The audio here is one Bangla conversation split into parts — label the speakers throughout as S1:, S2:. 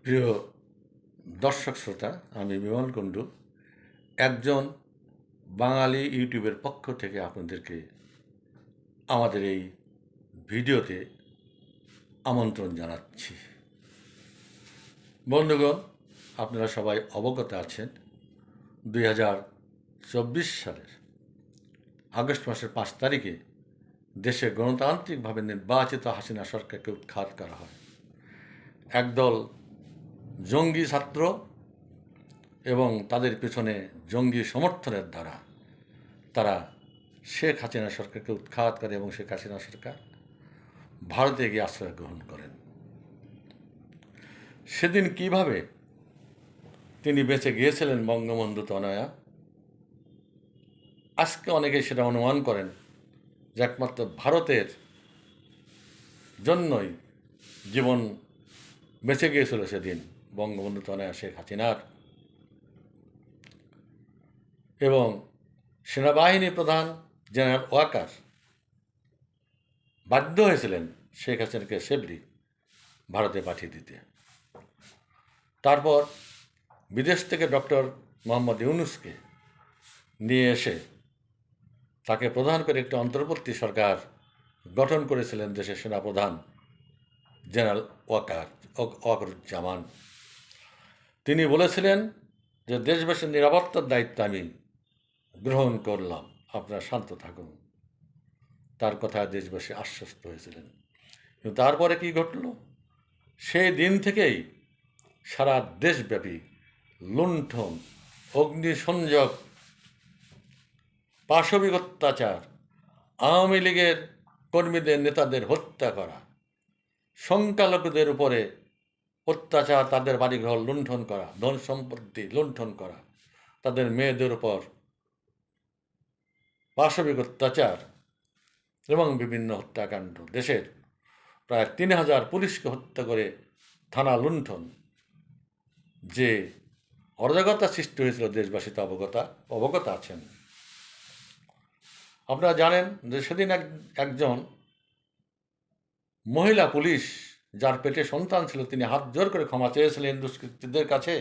S1: প্রিয় দর্শক শ্রোতা, আমি বিমল কুণ্ডু একজন বাঙালি ইউটিউবের পক্ষ থেকে আপনাদেরকে আমাদের এই ভিডিওতে আমন্ত্রণ জানাচ্ছি। বন্ধুগণ, আপনারা সবাই অবগত আছেন 2024 সালের আগস্ট মাসের 5 তারিখে দেশে গণতান্ত্রিকভাবে নির্বাচিত হাসিনা সরকারকে উৎখাত করা হয়। একদল জঙ্গি ছাত্র এবং তাদের পেছনে জঙ্গি সমর্থনের দ্বারা তারা শেখ হাসিনা সরকারকে উৎখাত করে এবং শেখ হাসিনা সরকার ভারতে গিয়ে আশ্রয় গ্রহণ করেন। সেদিন কিভাবে তিনি বেঁচে গিয়েছিলেন বঙ্গবন্ধু তনয়া, আজকে অনেকে সেটা অনুমান করেন যে একমাত্র ভারতের জন্যই জীবন বেঁচে গিয়েছিল সেদিন বঙ্গবন্ধু তনয়া শেখ হাসিনার। এবং সেনাবাহিনী প্রধান জেনারেল ওয়াকার বাধ্য হয়েছিলেন শেখ হাসিনাকে সেফলি ভারতে পাঠিয়ে দিতে। তারপর বিদেশ থেকে ডক্টর মোহাম্মদ ইউনূসকে নিয়ে এসে তাকে প্রধান করে একটি অন্তর্বর্তী সরকার গঠন করেছিলেন দেশের সেনাপ্রধান জেনারেল ওয়াকারুজ্জামান। তিনি বলেছিলেন যে দেশবাসীর নিরাপত্তার দায়িত্ব আমি গ্রহণ করলাম, আপনারা শান্ত থাকুন। তার কথায় দেশবাসী আশ্বস্ত হয়েছিলেন। কিন্তু তারপরে কি ঘটল? সেই দিন থেকেই সারা দেশব্যাপী লুণ্ঠন, অগ্নিসংযোগ, পাশবিক অত্যাচার, আওয়ামী লীগের কর্মীদের নেতাদের হত্যা করা, সংখ্যালঘুদের উপরে অত্যাচার, তাদের বাড়িঘর লুণ্ঠন করা, ধন সম্পত্তি লুণ্ঠন করা, তাদের মেয়েদের উপর পাশবিক অত্যাচার এবং বিভিন্ন হত্যাকাণ্ড, দেশের প্রায় 3000 পুলিশকে হত্যা করে থানা লুণ্ঠন, যে অরাজকতা সৃষ্টি হয়েছিল দেশবাসী তো অবগত আছেন। আপনারা জানেন যে সেদিন একজন মহিলা পুলিশ, যার পেটে সন্তান ছিল, তিনি হাত জোর করে ক্ষমা চেয়েছিলেন দুষ্কৃতীদের কাছে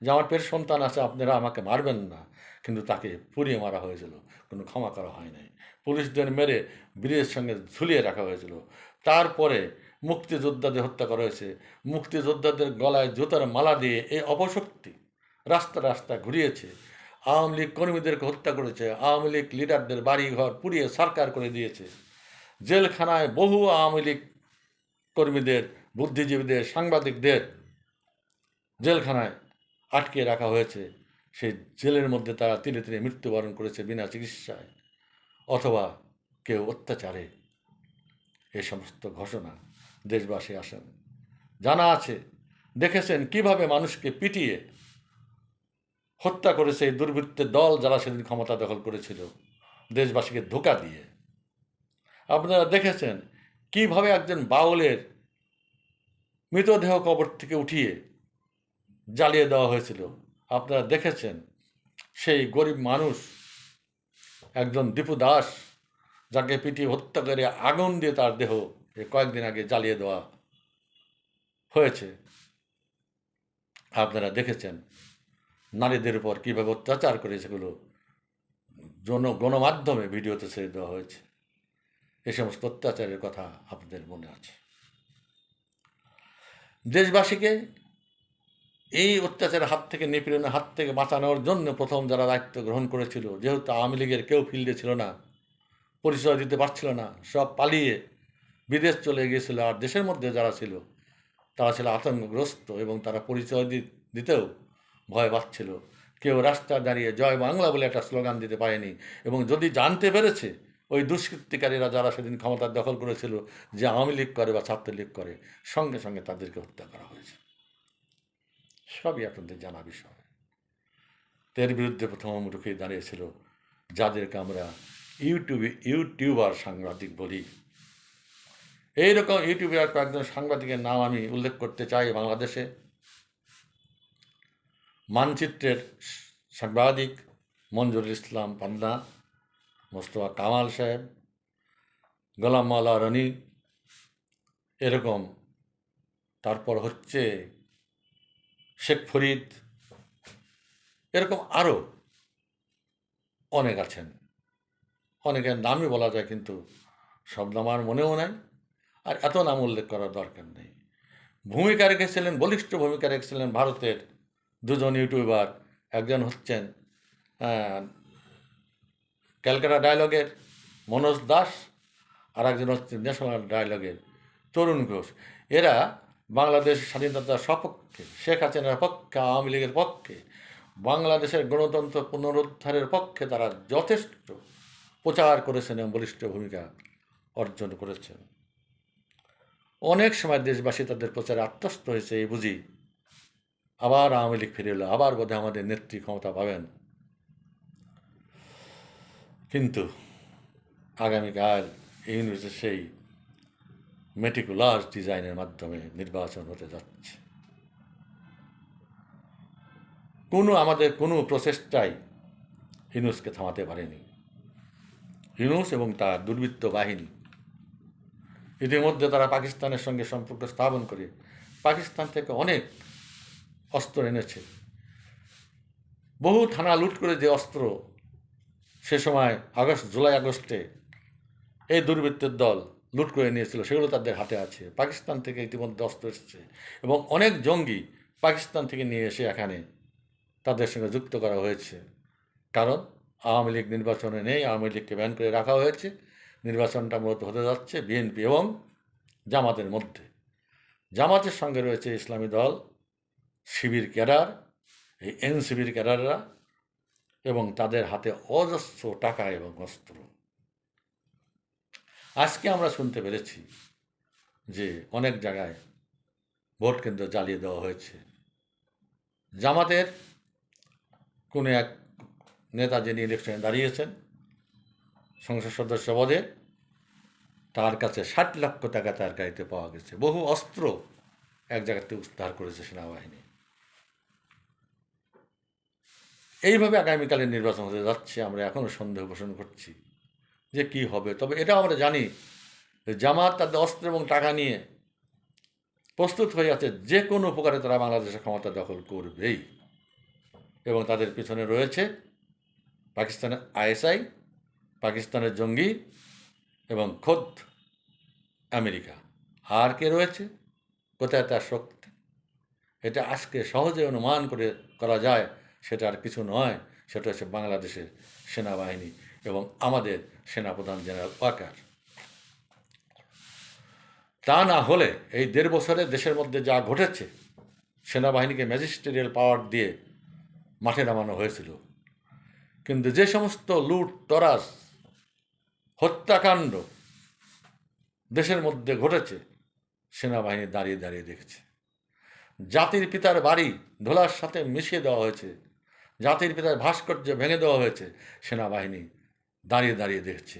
S1: যে আমার পেটে সন্তান আছে, আপনারা আমাকে মারবেন না। কিন্তু তাকে পুড়িয়ে মারা হয়েছিল, কোনো ক্ষমা করা হয় নাই। পুলিশদের মেরে ব্রিজের সঙ্গে ঝুলিয়ে রাখা হয়েছিল। তারপরে মুক্তিযোদ্ধাদের হত্যা করা হয়েছে। মুক্তিযোদ্ধাদের গলায় জুতার মালা দিয়ে এই অপশক্তি রাস্তা রাস্তা ঘুরিয়েছে। আওয়ামী লীগ কর্মীদেরকে হত্যা করেছে। আওয়ামী লীগ লিডারদের বাড়িঘর পুড়িয়ে সরকার করে দিয়েছে। জেলখানায় বহু আওয়ামী লীগ কর্মীদের, বুদ্ধিজীবীদের, সাংবাদিকদের জেলখানায় আটকে রাখা হয়েছে। সেই জেলের মধ্যে তারা তিলে তিলে মৃত্যুবরণ করেছে বিনা চিকিৎসায় অথবা কেউ অত্যাচারে। এই সমস্ত ঘোষণা দেশবাসী আসেন জানা আছে, দেখেছেন কিভাবে মানুষকে পিটিয়ে হত্যা করেছে এই দুর্বৃত্তের দল, যারা সেদিন ক্ষমতা দখল করেছিল দেশবাসীকে ধোঁকা দিয়ে। আপনারা দেখেছেন কিভাবে একজন বাউলের মৃতদেহ কবর থেকে উঠিয়ে জ্বালিয়ে দেওয়া হয়েছিল। আপনারা দেখেছেন সেই গরিব মানুষ একজন দীপু দাস, যাকে পিটিয়ে হত্যা করে আগুন দিয়ে তার দেহ কয়েকদিন আগে জ্বালিয়ে দেওয়া হয়েছে। আপনারা দেখেছেন নারীদের উপর কীভাবে অত্যাচার করে সেগুলো গণমাধ্যমে ভিডিওতে ছেড়ে দেওয়া হয়েছে। এই সমস্ত অত্যাচারের কথা আপনাদের মনে আছে। দেশবাসীকে এই অত্যাচারের হাত থেকে, নিপীড়নের হাত থেকে বাঁচানোর জন্য প্রথম যারা দায়িত্ব গ্রহণ করেছিল, যেহেতু আওয়ামী লীগের কেউ ফিল্ডে ছিল না, পরিচয় দিতে পারছিল না, সব পালিয়ে বিদেশ চলে গিয়েছিল, আর দেশের মধ্যে যারা ছিল তারা ছিল আতঙ্কগ্রস্ত এবং তারা পরিচয় দিতেও ভয় পাচ্ছিল। কেউ রাস্তায় দাঁড়িয়ে জয় বাংলা বলে একটা স্লোগান দিতে পারেনি। এবং যদি জানতে পেরেছে ওই দুষ্কৃতিকারীরা যারা সেদিন ক্ষমতার দখল করেছিল যে আওয়ামী লীগ করে বা ছাত্রলীগ করে, সঙ্গে সঙ্গে তাদেরকে হত্যা করা হয়েছে। সবই আপনাদের জানা বিষয়। এর বিরুদ্ধে প্রথম রুখে দাঁড়িয়েছিল যাদেরকে আমরা ইউটিউবার সাংবাদিক বলি। এইরকম ইউটিউবের কয়েকজন সাংবাদিকের নাম আমি উল্লেখ করতে চাই বাংলাদেশে। মানচিত্রের সাংবাদিক মঞ্জুরুল ইসলাম পান্না, মোস্তফা কামাল সাহেব, গোলাম মাওলা রনি, এরকম তারপর হচ্ছে শেখ ফরিদ, এরকম আরও অনেক আছেন। অনেকের নামই বলা যায়, কিন্তু সব নাম আর মনেও নাই, আর এত নাম উল্লেখ করার দরকার নেই। ভূমিকা রেখেছিলেন, বলিষ্ঠ ভূমিকা রেখেছিলেন ভারতের দুজন ইউটিউবার। একজন হচ্ছেন ক্যালকাটা ডায়ালগের মনোজ দাস, আর একজন হচ্ছে ন্যাশনাল ডায়ালগের তরুণ ঘোষ। এরা বাংলাদেশ স্বাধীনতার সপক্ষে, শেখ হাসিনার পক্ষে, আওয়ামী লীগের পক্ষে, বাংলাদেশের গণতন্ত্র পুনরুদ্ধারের পক্ষে তারা যথেষ্ট প্রচার করেছেন এবং বলিষ্ঠ ভূমিকা অর্জন করেছেন। অনেক সময় দেশবাসী তাদের প্রচারে আত্মস্থ হয়েছে, এই বুঝি আবার আওয়ামী লীগ ফিরে এলো, আবার বোধহয় আমাদের নেত্রী ক্ষমতা পাবেন। কিন্তু আগামীকাল ইউনিভার্সিটির সেই মেটিকুলাস ডিজাইনের মাধ্যমে নির্বাচন হতে যাচ্ছে। আমাদের কোনো প্রচেষ্টাই ইউনূসকে থামাতে পারেনি। ইউনূস এবং তার দুর্বৃত্ত বাহিনী ইতিমধ্যে তারা পাকিস্তানের সঙ্গে সম্পর্ক স্থাপন করে পাকিস্তান থেকে অনেক অস্ত্র এনেছে। বহু থানা লুট করে যে অস্ত্র সে সময় জুলাই আগস্টে এই দুর্বৃত্তের দল লুট করে নিয়েছিল, সেগুলো তাদের হাতে আছে। পাকিস্তান থেকে ইতিমধ্যে অস্ত্র এসেছে এবং অনেক জঙ্গি পাকিস্তান থেকে নিয়ে এসে এখানে তাদের সঙ্গে যুক্ত করা হয়েছে। কারণ আওয়ামী লীগ নির্বাচনে নেই, আওয়ামী লীগকে ব্যান করে রাখা হয়েছে। নির্বাচনটা মূলত হতে যাচ্ছে বিএনপি এবং জামাতের মধ্যে। জামাতের সঙ্গে রয়েছে ইসলামী দল, শিবির ক্যাডার, এই এনসিবির ক্যাডাররা, এবং তাদের হাতে অজস্র টাকা এবং অস্ত্র। আজকে আমরা শুনতে পেরেছি যে অনেক জায়গায় ভোট কেন্দ্র জ্বালিয়ে দেওয়া হয়েছে। জামাতের কোনো এক নেতা যিনি ইলেকশনে দাঁড়িয়েছেন সংসদ সদস্য পদে, তার কাছে 60 লক্ষ টাকা তার গাড়িতে পাওয়া গেছে। বহু অস্ত্র এক জায়গাতে উদ্ধার করেছে সেনাবাহিনী। এইভাবে আগামীকালের নির্বাচন হতে যাচ্ছে। আমরা এখনও সন্দেহ পোষণ করছি যে কি হবে। তবে এটা আমরা জানি যে জামাত তাদের অস্ত্র এবং টাকা নিয়ে প্রস্তুত হয়ে আছে, যে কোনো উপকারে তারা বাংলাদেশের ক্ষমতা দখল করবেই। এবং তাদের পিছনে রয়েছে পাকিস্তানের আইএসআই, পাকিস্তানের জঙ্গি এবং খোদ আমেরিকা। আর কে রয়েছে, কোথায় তার শক্তি, এটা আজকে সহজে অনুমান করা যায়। সেটা আর কিছু নয়, সেটা হচ্ছে বাংলাদেশের সেনাবাহিনী এবং আমাদের সেনাপ্রধান জেনারেল ওয়াকার। তা না হলে এই 1.5 বছরে দেশের মধ্যে যা ঘটেছে, সেনাবাহিনীকে ম্যাজিস্ট্রিয়াল পাওয়ার দিয়ে মাঠে নামানো হয়েছিল, কিন্তু যে সমস্ত লুট তরাস হত্যাকাণ্ড দেশের মধ্যে ঘটেছে, সেনাবাহিনী দাঁড়িয়ে দাঁড়িয়ে দেখেছে। জাতির পিতার বাড়ি ধোলার সাথে মিশিয়ে দেওয়া হয়েছে, জাতির পিতার ভাস্কর্য ভেঙে দেওয়া হয়েছে, সেনাবাহিনী দাঁড়িয়ে দাঁড়িয়ে দেখছে।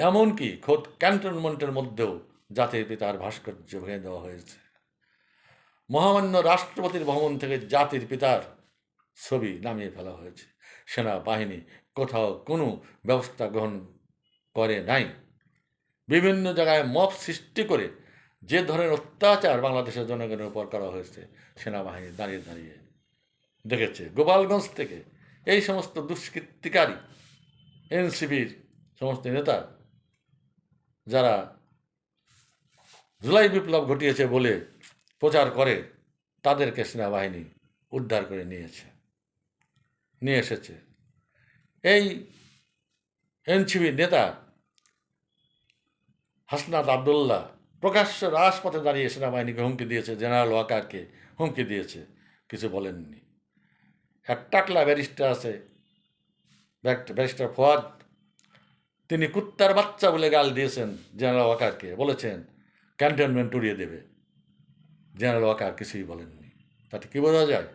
S1: এমনকি খোদ ক্যান্টনমেন্টের মধ্যেও জাতির পিতার ভাস্কর্য ভেঙে দেওয়া হয়েছে। মহামান্য রাষ্ট্রপতির ভবন থেকে জাতির পিতার ছবি নামিয়ে ফেলা হয়েছে। সেনাবাহিনী কোথাও কোনো ব্যবস্থা গ্রহণ করে নাই। বিভিন্ন জায়গায় মব সৃষ্টি করে যে ধরনের অত্যাচার বাংলাদেশের জনগণের উপর করা হয়েছে, সেনাবাহিনী দাঁড়িয়ে দাঁড়িয়ে দেখেছে। গোপালগঞ্জ থেকে এই সমস্ত দুষ্কৃতিকারী এনসিবির সমস্ত নেতা, যারা জুলাই বিপ্লব ঘটিয়েছে বলে প্রচার করে, তাদেরকে সেনাবাহিনী উদ্ধার করে নিয়ে এসেছে। এই এনসিবির নেতা হাসনাত আবদুল্লাহ প্রকাশ্য রাজপথে দাঁড়িয়ে সেনাবাহিনীকে হুমকি দিয়েছে, জেনারেল ওয়াকারকে হুমকি দিয়েছে, কিছু বলেননি। এক টাকলা ব্যারিস্টার আছে, ব্যারিস্টার ফোয়াদ, তিনি কুত্তার বাচ্চা বলে গাল দিয়েছেন জেনারেল ওয়াকারকে, বলেছেন ক্যান্টনমেন্ট উড়িয়ে দেবে। জেনারেল ওয়াকার কিছুই বলেননি। তাতে কী বোঝা যায়?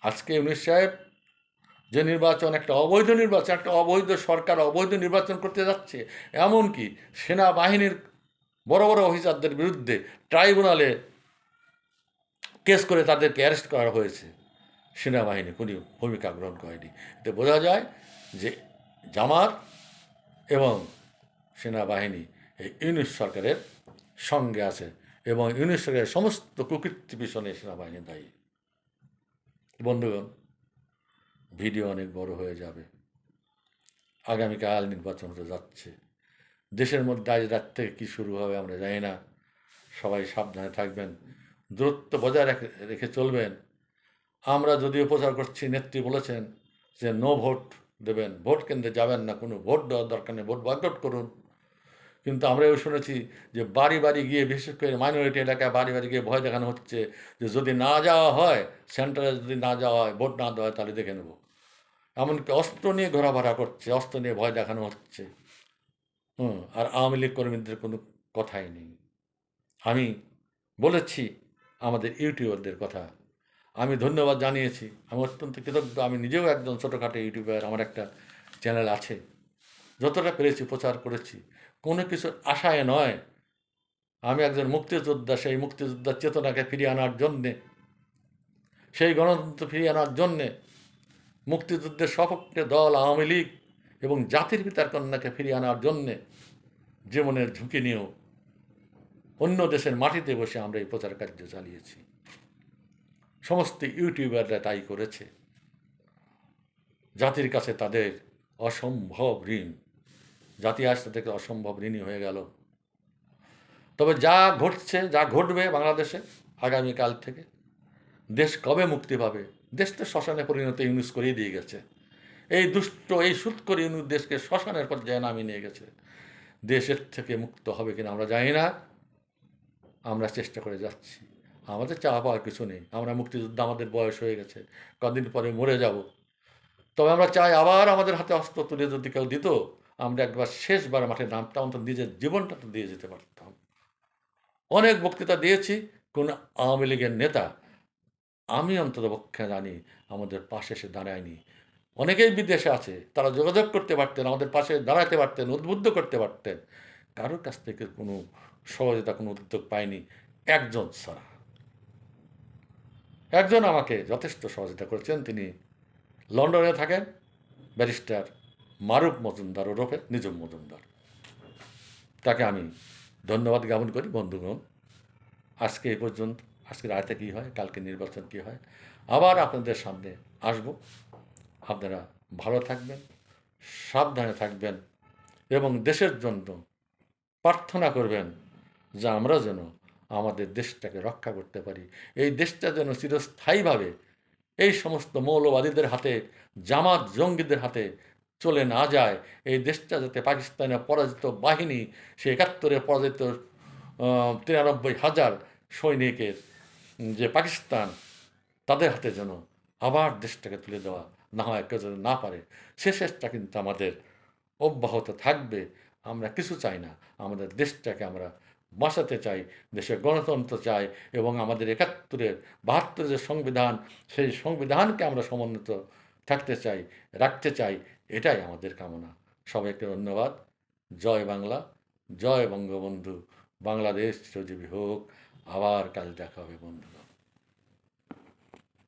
S1: আজকে ইউনূস সাহেব যে নির্বাচন, একটা অবৈধ নির্বাচন, একটা অবৈধ সরকার অবৈধ নির্বাচন করতে যাচ্ছে, এমনকি সেনাবাহিনীর বড় বড় অফিসারদের বিরুদ্ধে ট্রাইব্যুনালে কেস করে তাদেরকে অ্যারেস্ট করা হয়েছে, সেনাবাহিনী কোনো ভূমিকা গ্রহণ করেনি। এতে বোঝা যায় যে জামাত এবং সেনাবাহিনী এই ইউনূস সরকারের সঙ্গে আছে এবং ইউনূস সরকারের সমস্ত কুকীর্তি পিছনে সেনাবাহিনী দায়ী। বন্ধুগণ, ভিডিও অনেক বড় হয়ে যাবে। আগামীকাল নির্বাচন হতে যাচ্ছে। দেশের মধ্যে আজ রাত থেকে কী শুরু হবে আমরা জানি না। সবাই সাবধানে থাকবেন, দূরত্ব বজায় রেখে চলবেন। আমরা যদিও প্রচার করছি, নেত্রী বলেছেন যে নো ভোট দেবেন, ভোট কেন্দ্রে যাবেন না, কোনো ভোট দেওয়ার দরকার নেই, ভোট বয়কট করুন। কিন্তু আমরাও শুনেছি যে বাড়ি বাড়ি গিয়ে, বিশেষ করে মাইনরিটি এলাকায় বাড়ি বাড়ি গিয়ে ভয় দেখানো হচ্ছে যে যদি না যাওয়া হয়, সেন্টারে যদি না যাওয়া হয়, ভোট না দেওয়া হয়, তাহলে দেখে নেব। এমনকি অস্ত্র নিয়ে ঘোরাফেরা করছে, অস্ত্র নিয়ে ভয় দেখানো হচ্ছে। আর আওয়ামী লীগ কর্মীদের কোনো কথাই নেই। আমি বলেছি আমাদের ইউটিউবারদের কথা, আমি ধন্যবাদ জানিয়েছি, আমি অত্যন্ত কৃতজ্ঞ। আমি নিজেও একজন ছোটোখাটো ইউটিউবার, আমার একটা চ্যানেল আছে। যতটা পেরেছি প্রচার করেছি, কোনো কিছুর আশায় নয়। আমি একজন মুক্তিযোদ্ধা, সেই মুক্তিযোদ্ধার চেতনাকে ফিরিয়ে আনার জন্যে, সেই গণতন্ত্র ফিরিয়ে আনার জন্যে, মুক্তিযুদ্ধের সপক্ষে দল আওয়ামী লীগ এবং জাতির পিতার কন্যাকে ফিরিয়ে আনার জন্যে জীবনের ঝুঁকি নিয়েও অন্য দেশের মাটিতে বসে আমরা এই প্রচার কার্য চালিয়েছি। সমস্ত ইউটিউবাররা তাই করেছে। জাতির কাছে তাদের অসম্ভব ঋণ, জাতি আজ তাদেরকে অসম্ভব ঋণী হয়ে গেল। তবে যা ঘটছে, যা ঘটবে বাংলাদেশে আগামীকাল থেকে, দেশ কবে মুক্তি পাবে? দেশ তো শ্মশানে পরিণত ইউনূস করেই দিয়ে গেছে। এই দুষ্ট, এই সুৎকর ইউনূস দেশকে শ্মশানের পর্যায়ে নামিয়ে নিয়ে গেছে। দেশের থেকে মুক্ত হবে কিনা আমরা জানি না, আমরা চেষ্টা করে যাচ্ছি। আমাদের চাওয়া পাওয়ার কিছু নেই। আমরা মুক্তিযোদ্ধা, আমাদের বয়স হয়ে গেছে, কদিন পরে মরে যাব। তবে আমরা চাই আবার আমাদের হাতে অস্ত্র তুলে যদি কেউ দিত, আমরা একবার শেষবার মাঠে নামতাম, অন্তত নিজের জীবনটা তো দিয়ে যেতে পারতাম। অনেক বক্তৃতা দিয়েছি, কোন আওয়ামী লীগের নেতা, আমি অন্তত পক্ষে জানি, আমাদের পাশে এসে দাঁড়ায়নি। অনেকেই বিদেশে আছে, তারা যোগাযোগ করতে পারতেন, আমাদের পাশে দাঁড়াতে পারতেন, উদ্বুদ্ধ করতে পারতেন। কারোর কাছ থেকে কোনো সহযোগিতা, কোনো উদ্যোগ পাইনি, একজন ছাড়া। একজন আমাকে যথেষ্ট সহযোগিতা করেছেন, তিনি লন্ডনে থাকেন, ব্যারিস্টার মারুফ মজুমদার ওরফে নিজুম মজুমদার। তাকে আমি ধন্যবাদ জ্ঞাপন করি। বন্ধুগণ, আজকে এই পর্যন্ত। আজকে রাতে কী হয়, কালকে নির্বাচন কী হয়, আবার আপনাদের সামনে আসব। আপনারা ভালো থাকবেন, সাবধানে থাকবেন এবং দেশের জন্য প্রার্থনা করবেন যে আমরা যেন আমাদের দেশটাকে রক্ষা করতে পারি। এই দেশটা যেন চিরস্থায়ীভাবে এই সমস্ত মৌলবাদীদের হাতে, জামাত জঙ্গিদের হাতে চলে না যায়। এই দেশটা যাতে পাকিস্তানের পরাজিত বাহিনী, সে ৭১-এ পরাজিত ৯৩,০০০ সৈনিকের যে পাকিস্তান, তাদের হাতে যেন আবার দেশটাকে তুলে দেওয়া না হয়, কেউ যেন না পারে, সে চেষ্টা কিন্তু আমাদের অব্যাহত থাকবে। আমরা কিছু চাই না, আমাদের দেশটাকে আমরা বাঁচাতে চাই, দেশে গণতন্ত্র চাই এবং আমাদের ৭১-এর ৭২ যে সংবিধান, সেই সংবিধানকে আমরা সমুন্নত থাকতে চাই, রাখতে চাই, এটাই আমাদের কামনা। সবাইকে ধন্যবাদ। জয় বাংলা, জয় বঙ্গবন্ধু, বাংলাদেশ চিরজীবী হোক। আবার কাল দেখা হবে বন্ধুগণ।